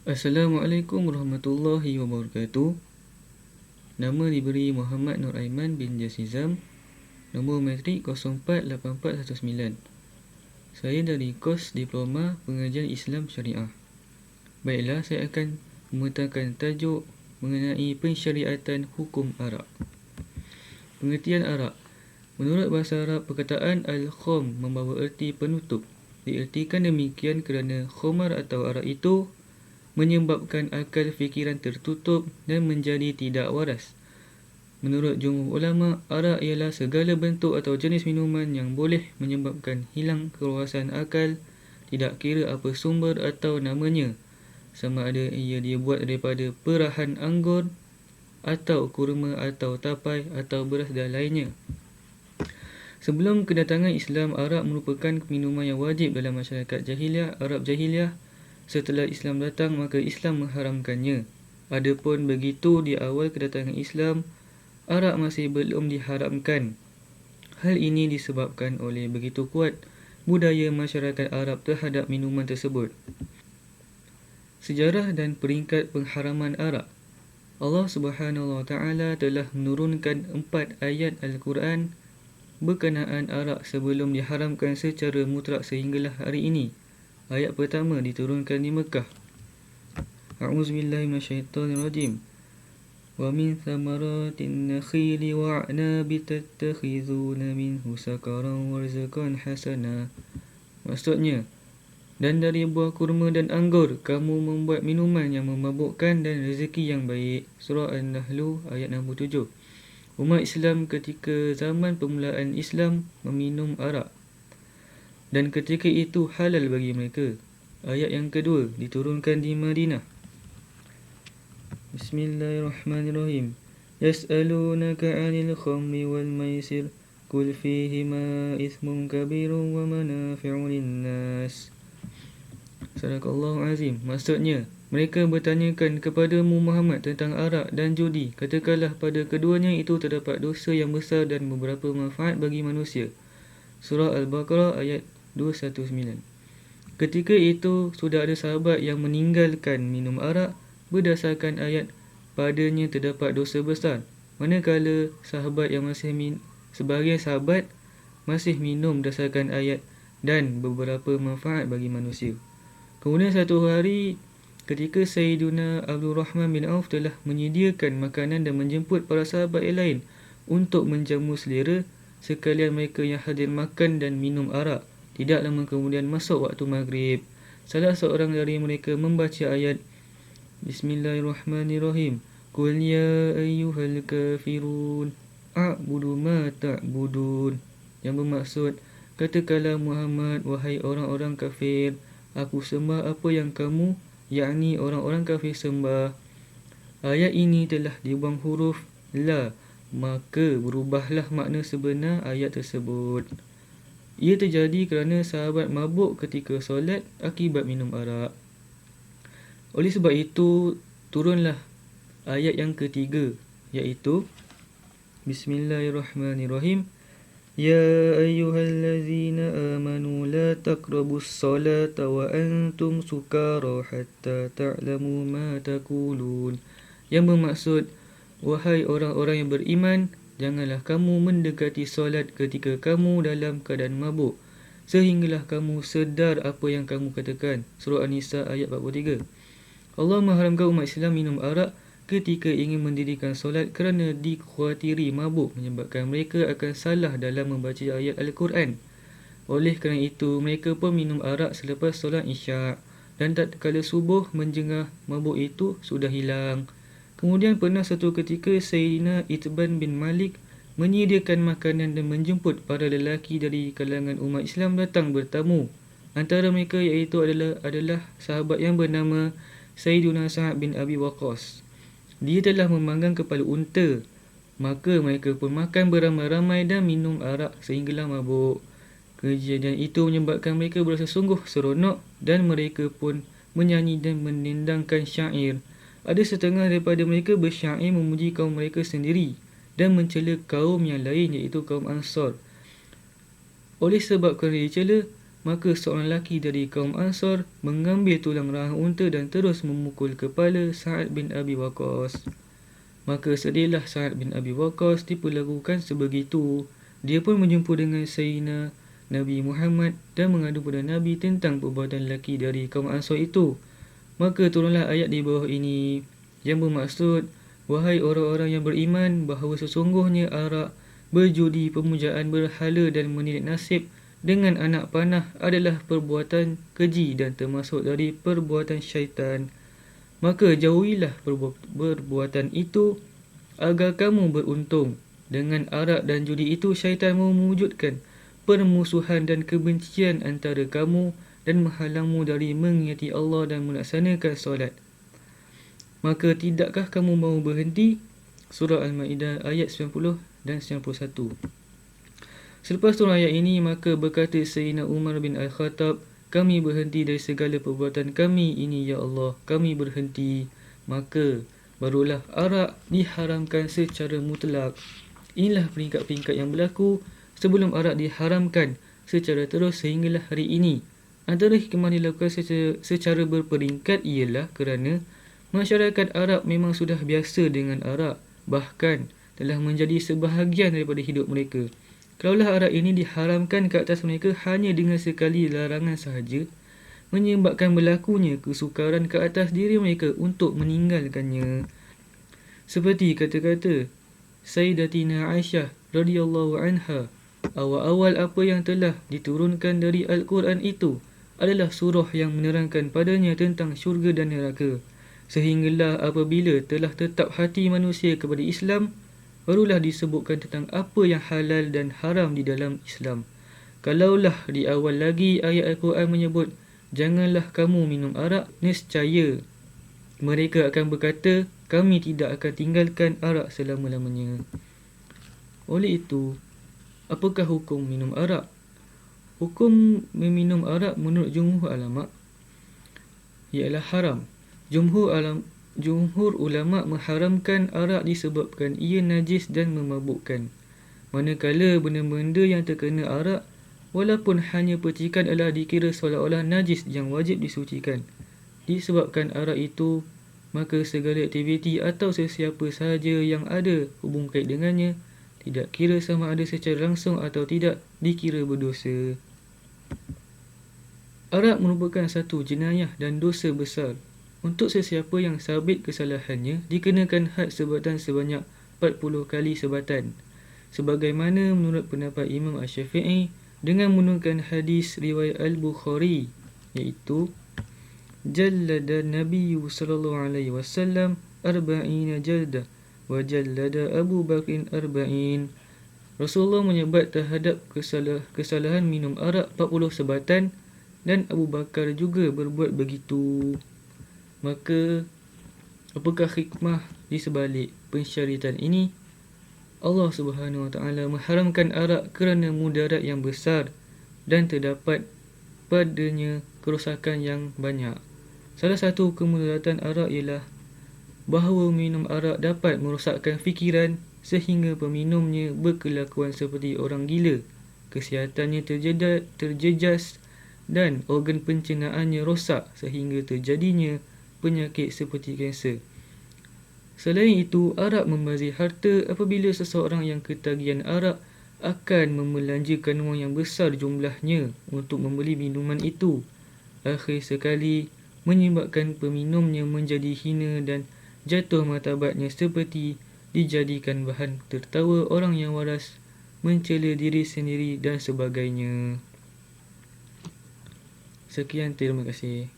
Assalamualaikum warahmatullahi wabarakatuh. Nama diberi Muhammad Nur Aiman bin Jasizam. Nombor matrik 048419. Saya dari kos Diploma Pengajian Islam Syariah. Baiklah, saya akan memetakan tajuk mengenai pensyariatan hukum arak. Pengertian arak. Menurut bahasa Arab, perkataan al-khom membawa erti penutup. Diertikan demikian kerana khomar atau arak itu menyebabkan akal fikiran tertutup dan menjadi tidak waras. Menurut jumhur ulama, arak ialah segala bentuk atau jenis minuman yang boleh menyebabkan hilang kewawasan akal, tidak kira apa sumber atau namanya, sama ada ia dibuat daripada perahan anggur atau kurma atau tapai atau beras dan lainnya. Sebelum kedatangan Islam, arak merupakan minuman yang wajib dalam masyarakat Arab jahiliah. Setelah Islam datang, maka Islam mengharamkannya. Adapun begitu di awal kedatangan Islam, arak masih belum diharamkan. Hal ini disebabkan oleh begitu kuat budaya masyarakat Arab terhadap minuman tersebut. Sejarah dan peringkat pengharaman arak. Allah Subhanahu Wa Taala telah menurunkan 4 ayat Al-Quran berkenaan arak sebelum diharamkan secara mutlak sehinggalah hari ini. Ayat pertama diturunkan di Mekah. A'udzubillahi minasyaitonirrajim. Wa min thamaratin nakhili wa'nabi tattakhizuna minhu sakaran wa rizqan hasana. Maksudnya, dan dari buah kurma dan anggur kamu membuat minuman yang memabukkan dan rezeki yang baik. Surah An-Nahl ayat 67. Umat Islam ketika zaman permulaan Islam meminum arak, dan ketika itu halal bagi mereka. Ayat yang kedua diturunkan di Madinah. Bismillahirrahmanirrahim. Yas'alunaka 'anil khamri wal maisir qul fihima ithmun kabirun wa manafi'u lin-nas. Sadaqallahu azim. Maksudnya, mereka bertanyakan kepadamu Muhammad tentang arak dan judi. Katakanlah pada keduanya itu terdapat dosa yang besar dan beberapa manfaat bagi manusia. Surah Al-Baqarah ayat 219. Ketika itu sudah ada sahabat yang meninggalkan minum arak berdasarkan ayat padanya terdapat dosa besar, manakala sahabat yang sebahagian sahabat masih minum berdasarkan ayat dan beberapa manfaat bagi manusia. Kemudian satu hari ketika Sayyiduna Abdul Rahman bin Auf telah menyediakan makanan dan menjemput para sahabat yang lain untuk menjamu selera, sekalian mereka yang hadir makan dan minum arak. Tidak lama kemudian masuk waktu maghrib. Salah seorang dari mereka membaca ayat Bismillahirrahmanirrahim. Qul ya ayyuhal kafirun a'budu ma ta'budun. Yang bermaksud, katakanlah Muhammad, wahai orang-orang kafir, aku sembah apa yang kamu, yakni orang-orang kafir sembah. Ayat ini telah dibuang huruf la, maka berubahlah makna sebenar ayat tersebut. Ia terjadi kerana sahabat mabuk ketika solat akibat minum arak. Oleh sebab itu, turunlah ayat yang ketiga, iaitu Bismillahirrahmanirrahim. Ya ayyuhallazina amanu la taqrabus salata wa antum sukara hatta ta'lamu ma taqulun. Yang bermaksud, wahai orang-orang yang beriman, janganlah kamu mendekati solat ketika kamu dalam keadaan mabuk, sehinggalah kamu sedar apa yang kamu katakan. Surah An-Nisa ayat 43. Allah mengharamkan umat Islam minum arak ketika ingin mendirikan solat kerana dikhawatiri mabuk menyebabkan mereka akan salah dalam membaca ayat Al-Quran. Oleh kerana itu, mereka pun minum arak selepas solat Isyak, dan tatkala subuh menjengah mabuk itu sudah hilang. Kemudian pernah satu ketika Sayyidina Itban bin Malik menyediakan makanan dan menjemput para lelaki dari kalangan umat Islam datang bertamu. Antara mereka iaitu adalah sahabat yang bernama Sayyiduna Sa'ad bin Abi Waqqas. Dia telah memanggang kepala unta. Maka mereka pun makan beramai-ramai dan minum arak sehinggalah mabuk. Kejadian itu menyebabkan mereka berasa sungguh seronok dan mereka pun menyanyi dan menendangkan syair. Ada setengah daripada mereka bersyair memuji kaum mereka sendiri dan mencela kaum yang lain iaitu kaum Ansar. Oleh sebab kerana dicela, Maka seorang lelaki dari kaum Ansar mengambil tulang rahang unta dan terus memukul kepala Sa'ad bin Abi Waqqas. Maka sedihlah Sa'ad bin Abi Waqqas diperlakukan sebegitu. Dia pun berjumpa dengan Sayyidina Nabi Muhammad dan mengadu pada Nabi tentang perbuatan lelaki dari kaum Ansar itu. Maka turunlah ayat di bawah ini yang bermaksud, wahai orang-orang yang beriman, bahawa sesungguhnya arak, berjudi, pemujaan berhala dan menilik nasib dengan anak panah adalah perbuatan keji dan termasuk dari perbuatan syaitan. Maka jauhilah perbuatan itu agar kamu beruntung. Dengan arak dan judi itu syaitan mewujudkan permusuhan dan kebencian antara kamu dan menghalangmu dari mengingati Allah dan melaksanakan solat. Maka tidakkah kamu mahu berhenti? Surah Al-Ma'idah ayat 90 dan 91. Selepas turun ayat ini, maka berkata Sayyidina Umar bin Al-Khattab, kami berhenti dari segala perbuatan kami ini, ya Allah, kami berhenti. Maka barulah arak diharamkan secara mutlak. Inilah peringkat-peringkat yang berlaku sebelum arak diharamkan secara terus sehinggalah hari ini. Antara hikmah dilakukan secara berperingkat ialah kerana masyarakat Arab memang sudah biasa dengan arak, bahkan telah menjadi sebahagian daripada hidup mereka. Kalaulah arak ini diharamkan ke atas mereka hanya dengan sekali larangan sahaja, menyebabkan berlakunya kesukaran ke atas diri mereka untuk meninggalkannya. Seperti kata-kata Sayyidatina Aisyah radhiyallahu anha, awal-awal apa yang telah diturunkan dari Al-Quran itu adalah surah yang menerangkan padanya tentang syurga dan neraka. Sehinggalah apabila telah tetap hati manusia kepada Islam, barulah disebutkan tentang apa yang halal dan haram di dalam Islam. Kalaulah di awal lagi ayat Al-Quran menyebut, janganlah kamu minum arak, nescaya mereka akan berkata, kami tidak akan tinggalkan arak selama-lamanya. Oleh itu, apakah hukum minum arak? Hukum meminum arak menurut jumhur ulama ialah haram. Jumhur ulama mengharamkan arak disebabkan ia najis dan memabukkan. Manakala benda-benda yang terkena arak, walaupun hanya percikan, adalah dikira seolah-olah najis yang wajib disucikan. Disebabkan arak itu, maka segala aktiviti atau sesiapa sahaja yang ada hubung kait dengannya, tidak kira sama ada secara langsung atau tidak, dikira berdosa. Arak merupakan satu jenayah dan dosa besar. Untuk sesiapa yang sabit kesalahannya, dikenakan had sebatan sebanyak 40 kali sebatan. Sebagaimana menurut pendapat Imam Asy-Syafi'i dengan menurunkan hadis riwayat Al-Bukhari, iaitu jallada Nabi sallallahu alaihi wasallam 40 jaldah wa jallada Abu Bakr 40. Rasulullah menyebat terhadap kesalahan minum arak 40 sebatan dan Abu Bakar juga berbuat begitu. Maka apakah hikmah di sebalik pensyariatan ini? Allah Subhanahu Wa Taala mengharamkan arak kerana mudarat yang besar dan terdapat padanya kerosakan yang banyak. Salah satu kemudaratan arak ialah bahawa minum arak dapat merosakkan fikiran sehingga peminumnya berkelakuan seperti orang gila, kesihatannya terjejas dan organ pencernaannya rosak sehingga terjadinya penyakit seperti kanser. Selain itu, arak membazir harta apabila seseorang yang ketagihan arak akan membelanjakan wang yang besar jumlahnya untuk membeli minuman itu. Akhir sekali, menyebabkan peminumnya menjadi hina dan jatuh martabatnya seperti dijadikan bahan tertawa orang yang waras, mencela diri sendiri dan sebagainya. Sekian, terima kasih.